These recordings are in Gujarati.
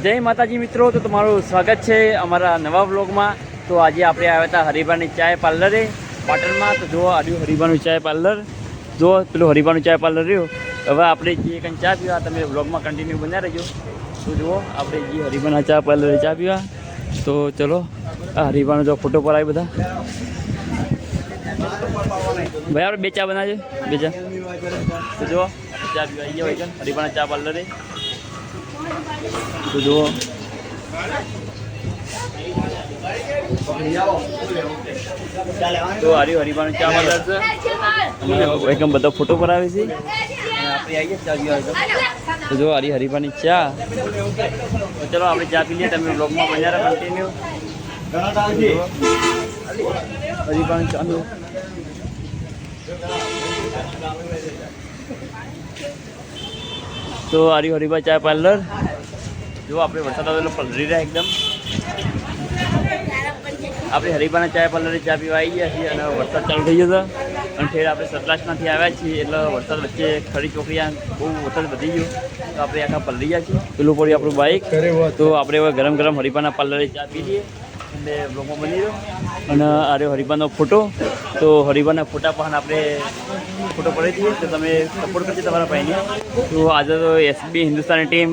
જય માતાજી મિત્રો, તો તમારું સ્વાગત છે અમારા નવા વ્લોગમાં। તો આજે આપણે આવ્યા હતા હરિભાની ચાય પાર્લરે પાટણમાં। તો જુઓ આવ્યું હરિભાનું ચાય પાર્લર, જુઓ પેલું હરિભાનું ચાય પાર્લર રહ્યું। હવે આપણે જે કંઈ ચા પીવા તમે વ્લોગમાં કન્ટિન્યુ બન્યા રહેજો। તો જુઓ આપણે જે હરિભાના ચા પાર્લરે ચા પીવા। તો ચલો આ હરિભાનો જો ફોટો પર આવી બધા ભાઈ આપણે બે ચા બનાવજો, બે ચા। તો જુઓ ચા પીવા આવી ગયા હોય હરિભાના ચા પાર્લરે। તો જુઓ તો હરિભાનું ચા પાર્લર છે અને એકદમ બધો ફોટો પર આવે છે અને આપણે આવીએ ચા પીવા। તો જો હરિભાની ચા। તો ચલો આપણે ચા પી લઈએ, તમે બ્લોગમાં બન્યા રહો કન્ટિન્યુ। હરિભાની ચા લો। તો હરિભા ચા પાર્લર જો આપણે વરસાદ આવેલો પલરી રહ્યા એકદમ। આપણે હરિભાના ચા પાર્લરે ચા પીવા આવી ગયા છીએ અને વરસાદ ચાલુ થઈ ગયો હતો અને ઠેર આપણે સતલાસમાંથી આવ્યા છીએ એટલે વરસાદ વચ્ચે ખરી ચોકડી બહુ વરસાદ વધી ગયો તો આપણે આખા પલરી ગયા છીએ। પેલું પડ્યું આપણું બાઇક। તો આપણે હવે ગરમ ગરમ હરિભાના પાર્લરે ચા પી લઈએ એટલે બ્લોગમાં બની રહ્યો। અને આર્યો હરિભાનો ફોટો, તો હરિભાના ફોટા પણ આપણે ફોટો પડી દઈએ તો તમે સપોર્ટ કરજો તમારા ભાઈને। તો આજે તો એસબી હિન્દુસ્તાની ટીમ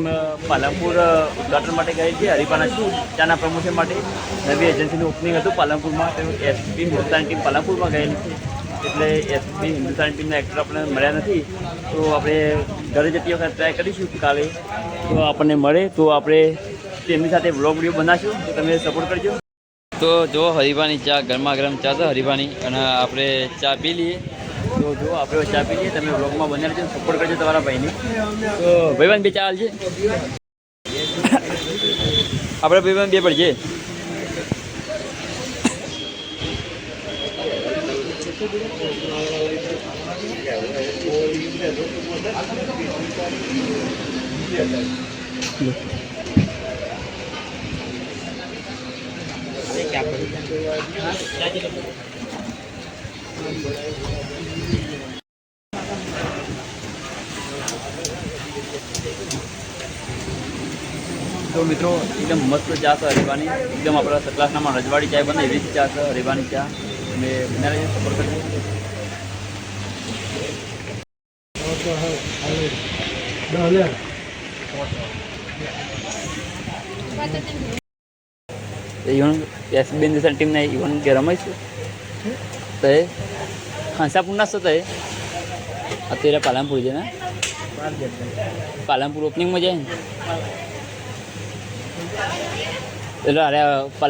પાલનપુર ઉદઘાટન માટે ગઈ છે હરિભાના ચાના પ્રમોશન માટે। નવી એજન્સીનું ઓપનિંગ હતું પાલનપુરમાં, તો એસબી હિન્દુસ્તાની ટીમ પાલનપુરમાં ગયેલી છે એટલે એસબી હિન્દુસ્તાની ટીમના એક્ટર આપણને મળ્યા નથી। તો આપણે ઘરે જતી વખત ટ્રાય કરીશું કાલે તો આપણને મળે તો આપણે તેમની સાથે વ્લોગ વિડીયો બનાવીશું, તો તમે સપોર્ટ કરજો। તો જો હરિભાની ચા ગરમા ગરમ ચા છે હરિભાની અને આપણે ચા પી લઈએ। તો જો આપણે ચા પી લઈએ, તમે વ્લોગમાં બને રહેજો, સપોર્ટ કરજો તમારા ભાઈને। તો ભાઈબંધ બે ચા હાલજે, આપણે ભાઈબંધ બે પડજે। તો મિત્રો એકદમ મસ્ત ચા છે હરિભાની, એકદમ આપણા સતલાસનામાં રજવાડી ચાય બને એવી જ ચા છે હરિભાની ચા। તમે બના રહીએ સપોર્ટ કરજો। इवन एसबी हिंदुस्तान टीम ने इवन के रमेश तो खांसापुर ना है अत्यारे पालनपुर है ना, पालनपुर ओपनिंग में जाए।